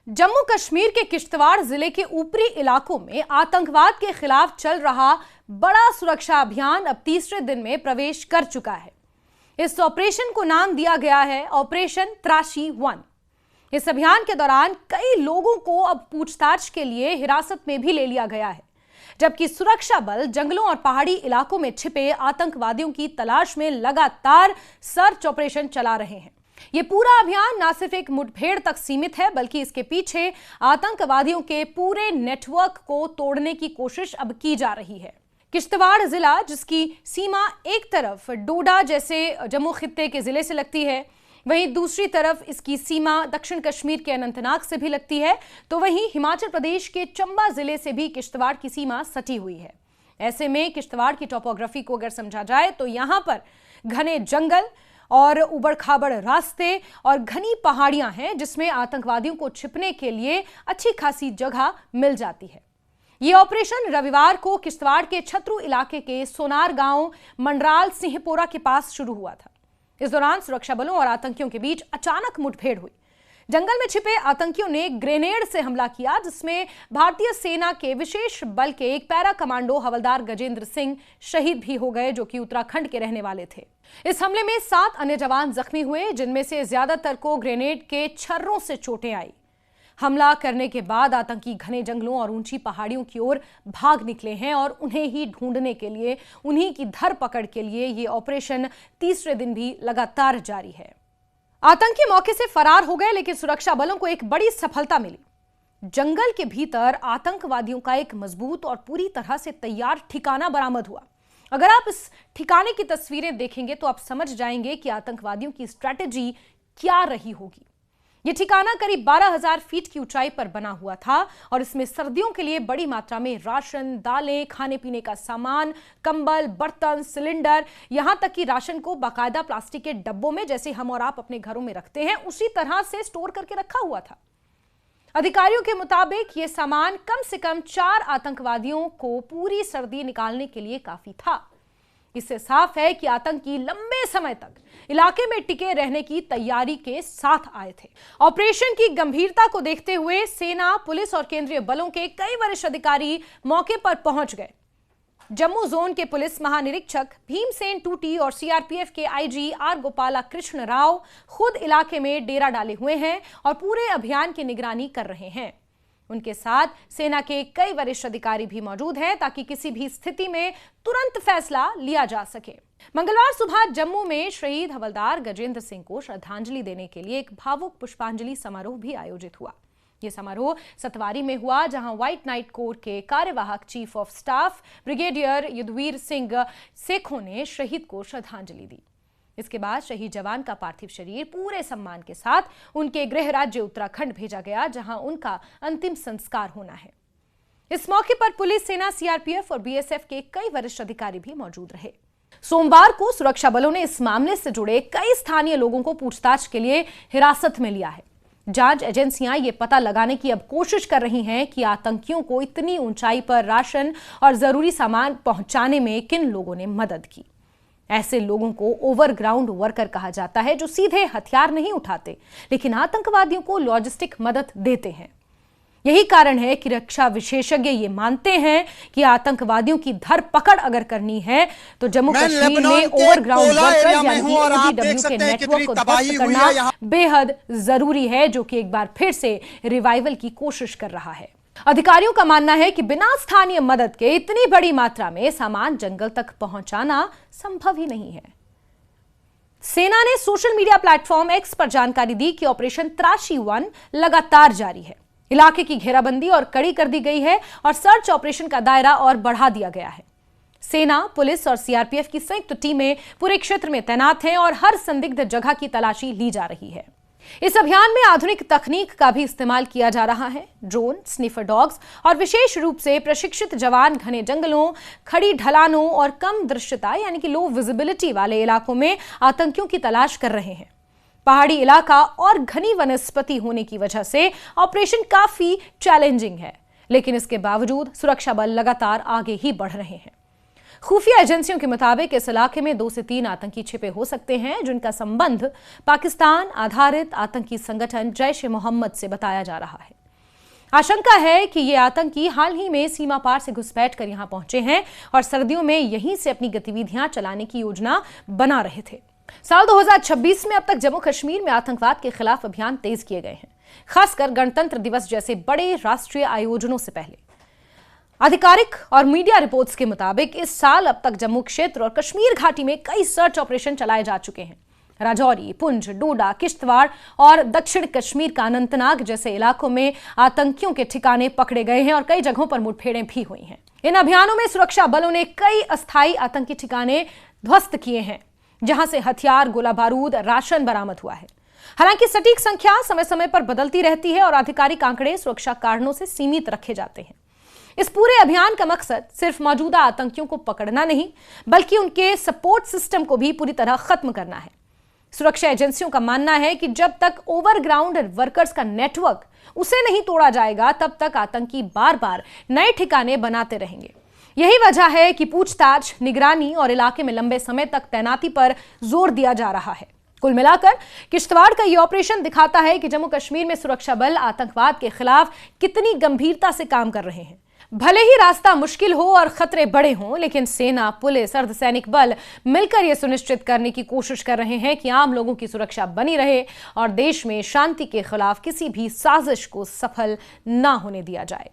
जम्मू कश्मीर के किश्तवाड़ जिले के ऊपरी इलाकों में आतंकवाद के खिलाफ चल रहा बड़ा सुरक्षा अभियान अब तीसरे दिन में प्रवेश कर चुका है। इस ऑपरेशन को नाम दिया गया है ऑपरेशन त्राशी 1। इस अभियान के दौरान कई लोगों को अब पूछताछ के लिए हिरासत में भी ले लिया गया है, जबकि सुरक्षा बल जंगलों और पहाड़ी इलाकों में छिपे आतंकवादियों की तलाश में लगातार सर्च ऑपरेशन चला रहे हैं। ये पूरा अभियान न सिर्फ एक मुठभेड़ तक सीमित है, बल्कि इसके पीछे आतंकवादियों के पूरे नेटवर्क को तोड़ने की कोशिश अब की जा रही है। किश्तवाड़ जिला, जिसकी सीमा एक तरफ डोडा जैसे जम्मू खित्ते के जिले से लगती है, वहीं दूसरी तरफ इसकी सीमा दक्षिण कश्मीर के अनंतनाग से भी लगती है, तो वहीं हिमाचल प्रदेश के चंबा जिले से भी किश्तवाड़ की सीमा सटी हुई है। ऐसे में किश्तवाड़ की टोपोग्राफी को अगर समझा जाए तो यहां पर घने जंगल और उबड़-खाबड़ रास्ते और घनी पहाड़ियां हैं, जिसमें आतंकवादियों को छिपने के लिए अच्छी खासी जगह मिल जाती है। यह ऑपरेशन रविवार को किश्तवाड़ के छतरू इलाके के सोनार गांव मंडराल सिंहपोरा के पास शुरू हुआ था। इस दौरान सुरक्षा बलों और आतंकियों के बीच अचानक मुठभेड़ हुई। जंगल में छिपे आतंकियों ने ग्रेनेड से हमला किया, जिसमें भारतीय सेना के विशेष बल के एक पैरा कमांडो हवलदार गजेंद्र सिंह शहीद भी हो गए, जो कि उत्तराखंड के रहने वाले थे। इस हमले में 7 अन्य जवान जख्मी हुए, जिनमें से ज्यादातर को ग्रेनेड के छर्रों से चोटें आई। हमला करने के बाद आतंकी घने जंगलों और ऊंची पहाड़ियों की ओर भाग निकले हैं और उन्हें ही ढूंढने के लिए, उन्हीं की धरपकड़ के लिए ये ऑपरेशन तीसरे दिन भी लगातार जारी है। आतंकी मौके से फरार हो गए, लेकिन सुरक्षा बलों को एक बड़ी सफलता मिली। जंगल के भीतर आतंकवादियों का एक मजबूत और पूरी तरह से तैयार ठिकाना बरामद हुआ। अगर आप इस ठिकाने की तस्वीरें देखेंगे तो आप समझ जाएंगे कि आतंकवादियों की स्ट्रैटेजी क्या रही होगी। यह ठिकाना करीब 12,000 फीट की ऊंचाई पर बना हुआ था और इसमें सर्दियों के लिए बड़ी मात्रा में राशन, दालें, खाने पीने का सामान, कंबल, बर्तन, सिलेंडर, यहां तक कि राशन को बाकायदा प्लास्टिक के डब्बों में, जैसे हम और आप अपने घरों में रखते हैं, उसी तरह से स्टोर करके रखा हुआ था। अधिकारियों के मुताबिक यह सामान कम से कम 4 आतंकवादियों को पूरी सर्दी निकालने के लिए काफी था। इससे साफ है कि आतंकी लंबे समय तक इलाके में टिके रहने की तैयारी के साथ आए थे। ऑपरेशन की गंभीरता को देखते हुए सेना, पुलिस और केंद्रीय बलों के कई वरिष्ठ अधिकारी मौके पर पहुंच गए। जम्मू जोन के पुलिस महानिरीक्षक भीमसेन टूटी और सीआरपीएफ के आईजी आर गोपाला कृष्ण राव खुद इलाके में डेरा डाले हुए हैं और पूरे अभियान की निगरानी कर रहे हैं। उनके साथ सेना के कई वरिष्ठ अधिकारी भी मौजूद हैं, ताकि किसी भी स्थिति में तुरंत फैसला लिया जा सके। मंगलवार सुबह जम्मू में शहीद हवलदार गजेंद्र सिंह को श्रद्धांजलि देने के लिए एक भावुक पुष्पांजलि समारोह भी आयोजित हुआ। यह समारोह सतवारी में हुआ, जहां व्हाइट नाइट कोर के कार्यवाहक chief of staff brigadier Yudhvir Singh Sekhon ने शहीद को श्रद्धांजलि दी। इसके बाद शहीद जवान का पार्थिव शरीर पूरे सम्मान के साथ उनके गृह राज्य उत्तराखंड भेजा गया, जहां उनका अंतिम संस्कार होना है। इस मौके पर पुलिस, सेना, सीआरपीएफ और बीएसएफ के कई वरिष्ठ अधिकारी भी मौजूद रहे। सोमवार को सुरक्षा बलों ने इस मामले से जुड़े कई स्थानीय लोगों को पूछताछ के लिए हिरासत में लिया है। जांच एजेंसियां ये पता लगाने की अब कोशिश कर रही हैं कि आतंकियों को इतनी ऊंचाई पर राशन और जरूरी सामान पहुंचाने में किन लोगों ने मदद की। ऐसे लोगों को ओवरग्राउंड वर्कर कहा जाता है, जो सीधे हथियार नहीं उठाते, लेकिन आतंकवादियों को लॉजिस्टिक मदद देते हैं। यही कारण है कि रक्षा विशेषज्ञ ये मानते हैं कि आतंकवादियों की धरपकड़ अगर करनी है तो जम्मू कश्मीर में ओवरग्राउंड वर्कर्स यानी OGW के नेटवर्क को ध्वस्त करना बेहद जरूरी है, जो कि एक बार फिर से रिवाइवल की कोशिश कर रहा है। अधिकारियों का मानना है कि बिना स्थानीय मदद के इतनी बड़ी मात्रा में सामान जंगल तक पहुंचाना संभव ही नहीं है। सेना ने सोशल मीडिया प्लेटफॉर्म एक्स पर जानकारी दी कि ऑपरेशन त्राशी 1 लगातार जारी है। इलाके की घेराबंदी और कड़ी कर दी गई है और सर्च ऑपरेशन का दायरा और बढ़ा दिया गया है। सेना, पुलिस और सीआरपीएफ की संयुक्त टीमें पूरे क्षेत्र में तैनात हैं और हर संदिग्ध जगह की तलाशी ली जा रही है। इस अभियान में आधुनिक तकनीक का भी इस्तेमाल किया जा रहा है। ड्रोन, स्निफर डॉग्स और विशेष रूप से प्रशिक्षित जवान घने जंगलों, खड़ी ढलानों और कम दृश्यता यानी कि लो विजिबिलिटी वाले इलाकों में आतंकियों की तलाश कर रहे हैं। पहाड़ी इलाका और घनी वनस्पति होने की वजह से ऑपरेशन काफी चैलेंजिंग है, लेकिन इसके बावजूद सुरक्षा बल लगातार आगे ही बढ़ रहे हैं। खुफिया एजेंसियों के मुताबिक इस इलाके में 2 से 3 आतंकी छिपे हो सकते हैं, जिनका संबंध पाकिस्तान आधारित आतंकी संगठन जैश-ए-मोहम्मद से बताया जा रहा है। आशंका है कि ये आतंकी हाल ही में सीमा पार से घुसपैठ कर यहां पहुंचे हैं और सर्दियों में यहीं से अपनी गतिविधियां चलाने की योजना बना रहे थे। साल 2026 में अब तक जम्मू कश्मीर में आतंकवाद के खिलाफ अभियान तेज किए गए हैं, खासकर गणतंत्र दिवस जैसे बड़े राष्ट्रीय आयोजनों से पहले। आधिकारिक और मीडिया रिपोर्ट्स के मुताबिक इस साल अब तक जम्मू क्षेत्र और कश्मीर घाटी में कई सर्च ऑपरेशन चलाए जा चुके हैं। राजौरी, पुंछ, डोडा, किश्तवाड़ और दक्षिण कश्मीर का अनंतनाग जैसे इलाकों में आतंकियों के ठिकाने पकड़े गए हैं और कई जगहों पर मुठभेड़ें भी हुई हैं। इन अभियानों में सुरक्षा बलों ने कई अस्थायी आतंकी ठिकाने ध्वस्त किए हैं, जहां से हथियार, गोला बारूद, राशन बरामद हुआ है। हालांकि सटीक संख्या समय समय पर बदलती रहती है और आधिकारिक आंकड़े सुरक्षा कारणों से सीमित रखे जाते हैं। इस पूरे अभियान का मकसद सिर्फ मौजूदा आतंकियों को पकड़ना नहीं, बल्कि उनके सपोर्ट सिस्टम को भी पूरी तरह खत्म करना है। सुरक्षा एजेंसियों का मानना है कि जब तक ओवरग्राउंड वर्कर्स का नेटवर्क उसे नहीं तोड़ा जाएगा, तब तक आतंकी बार बार नए ठिकाने बनाते रहेंगे। यही वजह है कि पूछताछ, निगरानी और इलाके में लंबे समय तक तैनाती पर जोर दिया जा रहा है। कुल मिलाकर किश्तवाड़ का यह ऑपरेशन दिखाता है कि जम्मू कश्मीर में सुरक्षा बल आतंकवाद के खिलाफ कितनी गंभीरता से काम कर रहे हैं। भले ही रास्ता मुश्किल हो और खतरे बड़े हों, लेकिन सेना, पुलिस, अर्धसैनिक बल मिलकर यह सुनिश्चित करने की कोशिश कर रहे हैं कि आम लोगों की सुरक्षा बनी रहे और देश में शांति के खिलाफ किसी भी साजिश को सफल ना होने दिया जाए।